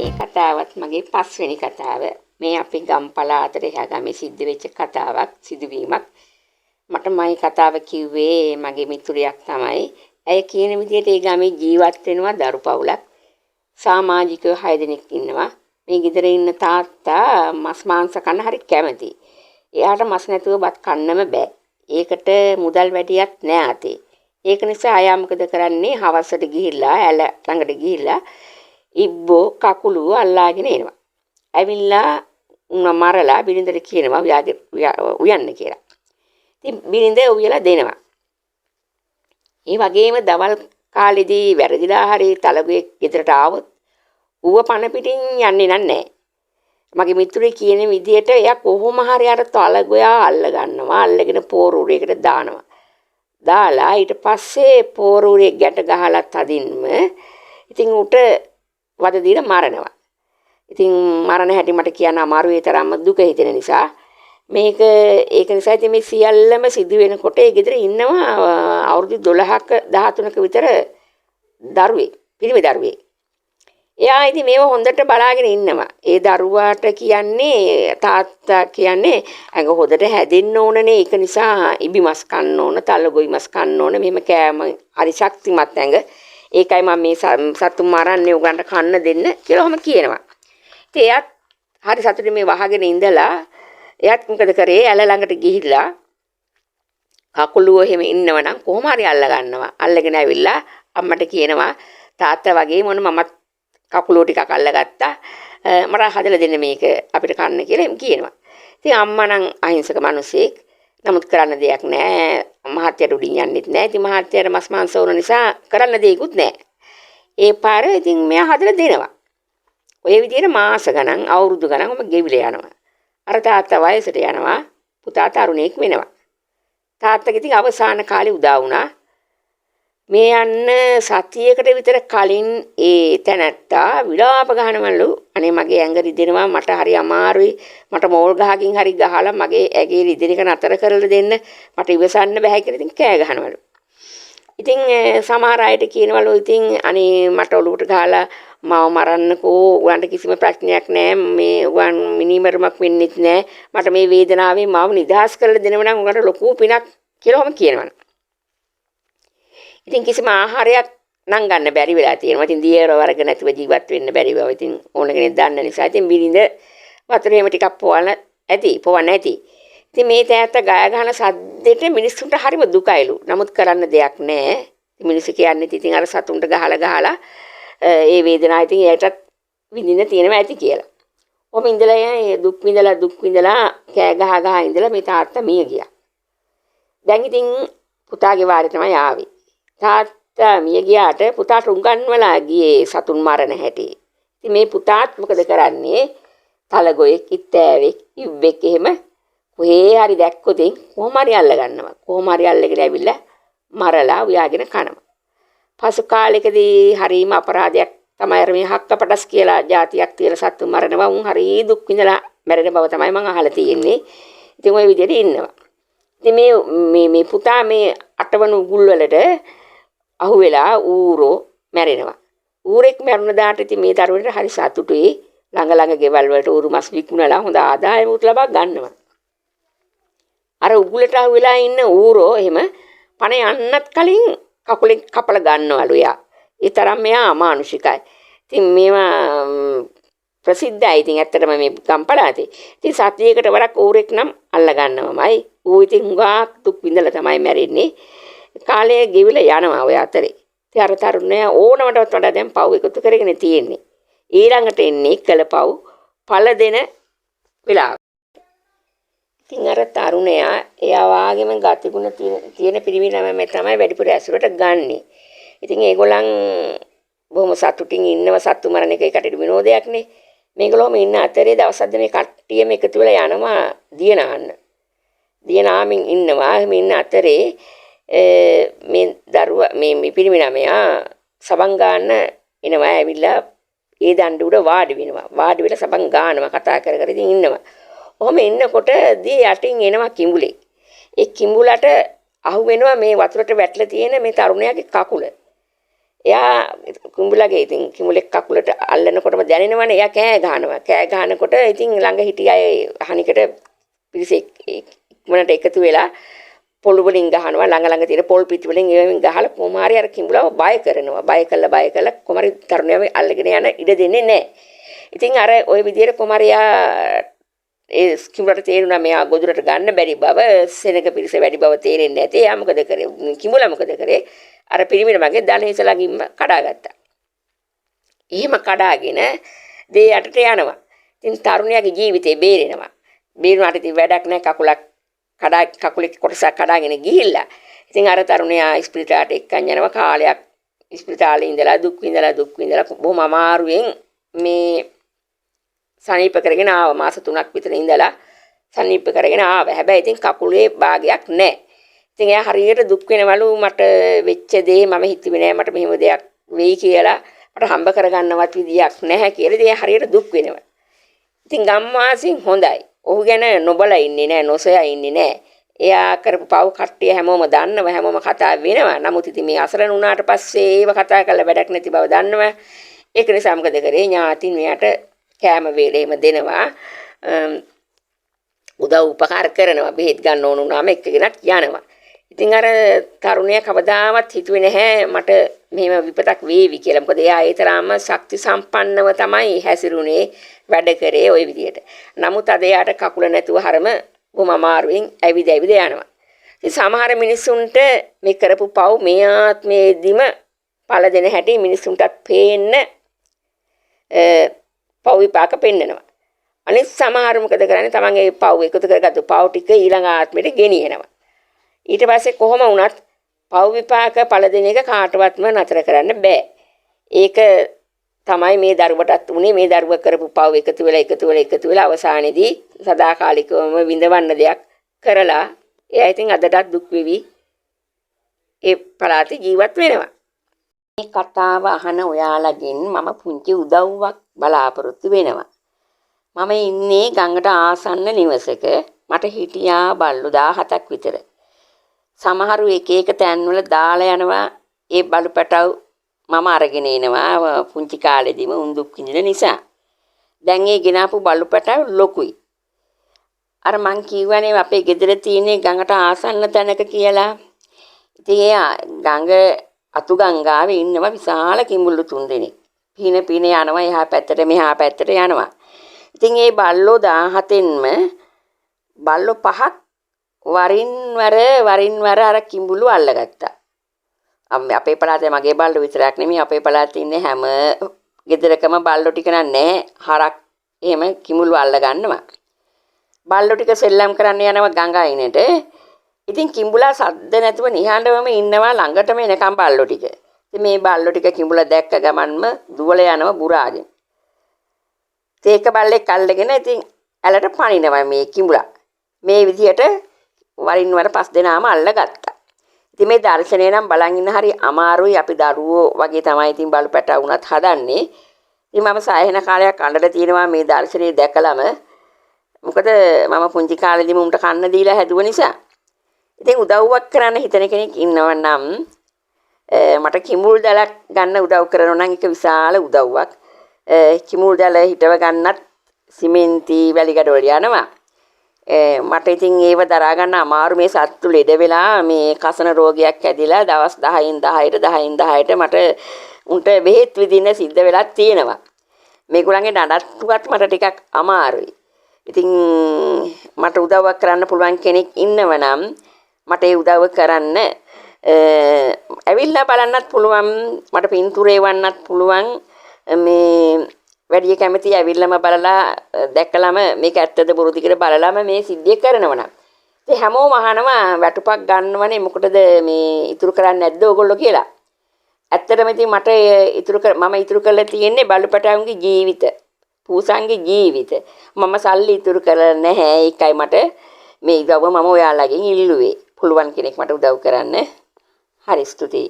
මේ කතාවත් මගේ පස්වෙනි කතාව. මේ අපි ගම්පලාතට හැගමේ සිද්ධ වෙච්ච කතාවක් සිදුවීමක්. මට මේ කතාව කිව්වේ මගේ මිතුරියක් තමයි. ඇය කියන විදිහට ඒ ගමේ ජීවත් වෙනවා දරු පවුලක්. සමාජිකව 6 දෙනෙක් ඉන්නවා. මේ ගෙදර ඉන්න තාත්තා මස් මාංශ කන්න හරි කැමතියි. එයාට මස් නැතුව බත් කන්නම බෑ. ඒකට මුදල් වැඩියක් නෑ අතේ. ඒක නිසා අයා මොකද කරන්නේ? හවසට ගිහිල්ලා ඇල ළඟට ගිහිල්ලා ඉබ්බෝ කකුලු අල්ලාගෙන එනවා. ඇවිල්ලා මරලා බිරිඳට කියනවා උයන්න කියලා. ඉතින් බිරිඳ උයලා දෙනවා. ඒ වගේම දවල් කාලෙදී වැරදිලා හරි තලගුවේ ගෙදරට ආවොත් ඌව පණ පිටින් යන්නේ නැහැ. මගේ මිතුරේ කියන විදිහට එයා කොහොම හරි අර තලගුවා අල්ල ගන්නවා. අල්ලගෙන පෝරුරේකට දානවා. දාලා ඊට පස්සේ පෝරුරේ ගැට ගහලා තදින්ම ඉතින් උට වද දීලා මරනවා. ඉතින් මරණ හැටි මට කියන්න අමාරුයි ඒ තරම්ම දුක හිතෙන නිසා. ඒක නිසා ඉතින් මේ සියල්ලම සිදු වෙනකොට ඒ ගෙදර ඉන්නවා අවුරුදු 12ක 13ක විතර දරුවෙක්, පිරිමි දරුවෙක්. එයා ඉතින් මේව හොඳට බලාගෙන ඉන්නවා. ඒ දරුවාට කියන්නේ තාත්තා කියන්නේ ඇඟ හොදට හැදෙන්න ඕනනේ. ඒක නිසා ඉබි මස් කන්න ඕන, තලගොයි මස් කන්න ඕන. මෙහෙම කෑම හරි ශක්තිමත් ඇඟ. ඒකයි මම මේ සතුන් මරන්නේ උගන්ට කන්න දෙන්න කියලා ඔහම කියනවා. ඉතින් එයාත් හරි සතුටින් මේ වහගෙන ඉඳලා එයාත් මොකද කරේ? ඇල ළඟට ගිහිල්ලා කකුලුව එහෙම ඉන්නවනම් කොහොම හරි අල්ල ගන්නවා. අල්ලගෙන ඇවිල්ලා අම්මට කියනවා තාත්තා වගේ මමත් කකුලුව ටිකක් අල්ලගත්තා. මට හදලා දෙන්න මේක අපිට කන්න කියලා එම් කියනවා. ඉතින් අම්මා නම් අහිංසක මිනිසෙක්. නමුත් කරන්න දෙයක් නැහැ. මහත්තයාට උඩින් යන්නෙත් නැහැ. ඉතින් මහත්තයාට මස් මාංශ ඕන නිසා කරන්න දෙයක්වත් නැහැ. ඒ පාර ඉතින් මෙයා හදලා දෙනවා. ඔය විදිහට මාස ගණන් අවුරුදු ගණන් ඔබ ගෙවිලා යනවා. අර තාත්තා වයසට යනවා. පුතා තරුණයෙක් වෙනවා. තාත්තගේ ඉතින් අවසාන කාලේ උදා වුණා. මේ යන්න සතියකට විතර කලින් ඒ තැනැත්තා විලාප ගහනවලු. අනේ මගේ ඇඟ රිදෙනවා, මට හරි අමාරුයි. මට මෝල් ගහකින් හරි ගහලා මගේ ඇඟේ රිදෙන එක නතර කරලා දෙන්න. මට ඉවසන්න බෑ කියලා ඉතින් කෑ ගහනවලු. ඉතින් සමහර අයට කියනවලු ඉතින් අනේ මට ඔලුවට ගහලා මාව මරන්නකෝ. උගන්ට කිසිම ප්‍රශ්නයක් නෑ. මේ උගන් මිනිමරුමක් වෙන්නෙත් නෑ. මට මේ වේදනාවෙන් මාව නිදහස් කරලා දෙනව නම් උගන්ට ලොකු පිනක් කියලා ඔහම කියනවලු. ඉතින් කිසිම ආහාරයක් නම් ගන්න බැරි වෙලා තියෙනවා. ඉතින් දියර වර්ග නැතුව ජීවත් වෙන්න බැරි බව ඉතින් ඕන කෙනෙක් දන්න නිසා ඉතින් බිරිඳ වතුර එහෙම ටිකක් පොවන්න ඇති. ඉතින් මේ තෑත්ත ගය ගහන සද්දෙට මිනිස්සුන්ට හරිම දුකයිලු. නමුත් කරන්න දෙයක් නැහැ. මිනිස්සු කියන්නේ ඉතින් අර සතුන්ට ගහලා ඒ වේදනාව ඉතින් ඒකටත් විඳින්න තියෙනවා ඇති කියලා. ඔහොම ඉඳලා ඒ දුක් විඳලා කෑ ගහ ඉඳලා මේ තාත්තා මිය ගියා. දැන් ඉතින් පුතාගේ වාරේ තමයි ආවේ. තාත්තා මිය ගියාට පුතාට උගන්වලා ගියේ සතුන් මරණ හැටි. ඉතින් මේ පුතාත් මොකද කරන්නේ? තලගොයෙක්, ඉත්තෑවෙක්, ඉබ්බෙක් එහෙම කොහේ හරි දැක්කොත් කොහොම හරි අල්ල ගන්නවා. කොහොම හරි අල්ලගෙන ඇවිල්ලා මරලා උයාගෙන කනවා. පසු කාලෙකදී හරීම අපරාධයක් තමයි මේ හක්කපටස් කියලා જાතියක් තියලා සතුන් මරනවා. උන් හරි දුක් විඳලා මැරෙන බව තමයි මම අහලා තියෙන්නේ. ඉතින් ওই විදිහට ඉන්නවා. ඉතින් මේ පුතා මේ අටවන උගුල් වලට අහුවෙලා ඌරෝ මැරෙනවා. ඌරෙක් මැරුණ දාට ඉතින් මේ දරුවන්ට හරි සතුටුයි. ළඟ ගෙවල් වලට ඌරු මස් විකුණලා හොඳ ආදායමක් ලබා ගන්නවා. අර උගුලට අහුවෙලා ඉන්න ඌරෝ එහෙම පණ යන්නත් කලින් කකුලෙන් කපලා ගන්නවලු යා. ඒ තරම් මෙයා අමානුෂිකයි. ඉතින් මේවා ප්‍රසිද්ධයි. ඉතින් ඇත්තටම මේ ගම්පලාතේ. ඉතින් සතියකට වරක් ඌරෙක් නම් අල්ල ගන්නවමයි. ඌ ඉතින් හුඟක් දුක් විඳලා තමයි මැරෙන්නේ. කාලය ගෙවිලා යනවා ඔය අතරේ. ඉතින් අර තරුණයා ඕනමටවත් වඩා දැන් පව් එකතු කරගෙන තියෙන්නේ. ඊළඟට එන්නේ කළපව් පළ දෙන වෙලාව. ඉතින් අර තරුණයා එයා වාගේම ගතිගුණ තියෙන පිරිමි ළමයි තමයි වැඩිපුර ඇසුරට ගන්නෙ. ඉතින් ඒගොල්ලන් බොහොම සතුටින් ඉන්නව. සතු මරණ එක ඒකට විනෝදයක් නේ. මේගොල්ලෝම ඉන්න අතරේ දවසක් මේ කට්ටියම එකතු වෙලා යනවා දියනාන්න. දියනාමින් ඉන්නවා. එහෙම ඉන්න අතරේ මේ දරුවා මේ පිරිමි ළමයා සබන් ගන්න එනවා. ඇවිල්ලා ඒ දණ්ඩ උඩ වාඩි වෙනවා. වාඩි වෙලා සබන් ගන්නවා. කතා කර ඉතින් ඉන්නවා. ඔහොම ඉන්නකොට දී යටින් එනවා කිඹුලේ. ඒ කිඹුලට අහු වෙනවා මේ වතුරට වැටලා තියෙන මේ තරුණයාගේ කකුල. එයා කිඹුලගේ ඉතින් කිඹුලෙක් කකුලට අල්ලනකොටම දැනෙනවනේ. එයා කෑ ගහනවා. කෑ ගහනකොට ඉතින් ළඟ හිටිය අය අහනිකට පිරිසෙක් ඉක්මනට එකතු වෙලා පොළු වලින් ගහනවා. ළඟ තියෙන පොල් පිටි වලින් ඒවෙන් ගහලා කොමාරි අර කිඹුලව බය කරනවා. බය කළා කොමාරි තරුණයව අල්ලගෙන යන ඉඩ දෙන්නේ නැහැ. ඉතින් අර ওই විදිහට කොමාරියා ඒ කිඹුලට තේරුණා මෙයා ගොදුරට ගන්න බැරි බව, සෙනඟ පිරිස වැඩි බව තේරෙන්නේ නැති. එයා මොකද කරේ? කිඹුලා මොකද කරේ? අර පිරිමින මගේ දණහිසලගින්ම කඩාගත්තා. එහෙම කඩාගෙන දේ යටට යනවා. ඉතින් තරුණයාගේ ජීවිතේ බේරෙනවා. බේරුණාට ඉතින් වැඩක් නැහැ. කකුලේ කොටසක් කඩාගෙන ගිහිල්ලා. ඉතින් අර තරුණයා ඉස්පිරිතාලට එක්කන් යනවා. කාලයක් ඉස්පිරිතාලේ ඉඳලා දුක් විඳලා බොහොම අමාරුවෙන් මේ සනීප කරගෙන ආවා. මාස 3ක් විතර ඉඳලා සනීප කරගෙන ආවා. හැබැයි ඉතින් කකුලේ භාගයක් නැහැ. ඉතින් එයා හරියට දුක් වෙනවලු. මට වෙච්ච දේ මම හිතුවේ නෑ මට මෙහෙම දෙයක් වෙයි කියලා. මට හම්බ කරගන්නවත් විදියක් නැහැ කියලා. ඉතින් එයා හරියට දුක් වෙනවා. ඉතින් ගම්වාසීන් හොඳයි. ඔහු ගැන නොබලා ඉන්නේ නෑ, නොසොයා ඉන්නේ නෑ. එයා කරපු පව් කට්ටිය හැමෝම දන්නවා, හැමෝම කතා වෙනවා. නමුත් ඉතින් මේ අසරණ වුණාට පස්සේ ඒව කතා කරලා වැඩක් නැති බව දන්නවා. ඒක නිසා මොකද කරේ? ඥාතින් මෙයාට කෑම වේලෙම දෙනවා. උදව් උපකාර කරනවා. බෙහෙත් ගන්න ඕන වුණාම එක්කගෙනත් යනවා. ඉතින් අර තරුණයා කවදාවත් හිතුවේ නැහැ මට මෙහෙම විපතක් වේවි කියලා. මොකද එයා ඒ තරම්ම ශක්ති සම්පන්නව තමයි හැසිරුනේ, වැඩ කරේ ওই විදියට. නමුත් අද එයාට කකුල නැතුව හරම බොහොම අමාරුවෙන් ඇවිද යනවා. ඉතින් සමහර මිනිස්සුන්ට මේ කරපු පව් මේ ආත්මයේදීම පළ දෙන හැටි මිනිස්සුන්ටත් පේන්න පව් විපාක පෙන්නනවා. අනිත් සමහර මොකද කරන්නේ? තමන් ඒ පව් එකතු කරගත්තු පව් ටික ඊළඟ ආත්මෙට ගෙනියනවා. ඊට පස්සේ කොහොම වුණත් පව් විපාක පළ දෙන එක කාටවත්ම නතර කරන්න බෑ. ඒක තමයි මේ දරුවටත් උනේ. මේ දරුව කරපු පව් එකතු වෙලා අවසානයේදී සදාකාලිකවම විඳවන්න දෙයක් කරලා එයා ඉතින් අදටත් දුක් වෙවි ඒ පළාතේ ජීවත් වෙනවා. මේ කතාව අහන ඔයාලගෙන් මම පුංචි උදව්වක් බලාපොරොත්තු වෙනවා. මම ඉන්නේ ගඟට ආසන්න නිවසක. මට හිටියා බල්ලෝ 17ක් විතර. සමහරු එක තැන්වල දාලා යනවා. ඒ බලු පැටව මම අරගෙන එනවා පුංචි කාලෙදිම උන් දුක් විඳින නිසා. දැන් ඒ ගෙනාපු බලු පැටව ලොකුයි. අර මං කියවනේ අපේ ගෙදර තියෙන ගඟට ආසන්න තැනක කියලා. ඉතින් ඒ ගඟ අතු ගංගාවේ ඉන්නවා විශාල කිඹුල්ලු 3 දෙනෙක්. පින යනවා එහා පැත්තට මෙහා පැත්තට යනවා. ඉතින් ඒ බල්ලෝ 17න්ම බල්ලෝ 5ක් වරින් වර අර කිඹුලු අල්ලගත්තා. අපේ පළාතේ මගේ බල්ලෝ විතරක් නෙමෙයි අපේ පළාතේ ඉන්නේ හැම ගෙදරකම බල්ලෝ ටික නැහැ. හරක් එහෙම කිඹුලු අල්ල ගන්නවා. බල්ලෝ ටික සෙල්ලම් කරන්න යනවා ගඟ අයිනට. ඉතින් කිඹුලා සද්ද නැතුව නිහඬවම ඉන්නවා ළඟටම එනකම් බල්ලෝ ටික. ඉතින් මේ බල්ලෝ ටික කිඹුලා දැක්ක ගමන්ම දුවල යනවා බුරාගෙන. ඒක බල්ලෙක් අල්ලගෙන ඉතින් ඇලට පනිනවා මේ කිඹුලා. මේ විදිහට වරින් වර 5 දෙනාම අල්ලගත්තා. ඉතින් මේ දර්ශනය නම් බලන් ඉන්න හරි අමාරුයි. අපි දරුවෝ වගේ තමයි ඉතින් බලු පැටව වුණත් හදන්නේ. ඉතින් මම සායන කාලයක් අඬලා තියෙනවා මේ දර්ශනය දැකලම. මොකද මම පුංචි කාලේදීම උන්ට කන්න දීලා හැදුව නිසා. ඉතින් උදව්වක් කරන්න හිතන කෙනෙක් ඉන්නවා නම් මට කිඹුල් දැලක් ගන්න උදව් කරනවා නම් ඒක විශාල උදව්වක්. කිඹුල් දැල හිටව ගන්නත් සිමෙන්ති වැලිගඩොල් යනවා. මට ඉතින් ඒව දරා ගන්න අමාරු. මේ සත්තු ලෙඩ වෙලා මේ කසන රෝගයක් ඇදිලා දවස් 10න් 10ට මට උන්ට බෙහෙත් විදින්න සිද්ධ වෙලා තියෙනවා. මේගොල්ලන්ගේ නඩත්තුවත් මට ටිකක් අමාරුයි. ඉතින් මට උදව්වක් කරන්න පුළුවන් කෙනෙක් ඉන්නවනම් මට ඒ උදව්ව කරන්න ඇවිල්ලා බලන්නත් පුළුවන්. මට පින්තූරේ වන්නත් පුළුවන්. මේ වැඩි කැමති ඇවිල්ලාම බලලා දැක්කලම මේක ඇත්තද බොරුද කියලා බලලාම මේ සිද්ධිය කරනවා නම්. ඉතින් හැමෝම අහනවා වැටුපක් ගන්නවනේ මොකටද මේ ඉතුරු කරන්නේ නැද්ද ඕගොල්ලෝ කියලා. ඇත්තටම ඉතින් මට මම ඉතුරු කරලා තියෙන්නේ බලුපැටවුන්ගේ ජීවිත. පූසන්ගේ ජීවිත. මම සල්ලි ඉතුරු කරලා නැහැ. ඒකයි මට මේ උදව්ව මම ඔයාලගෙන් ඉල්ලුවේ. පුළුවන් කෙනෙක් මට උදව් කරන්න. හරි ස්තුතියි.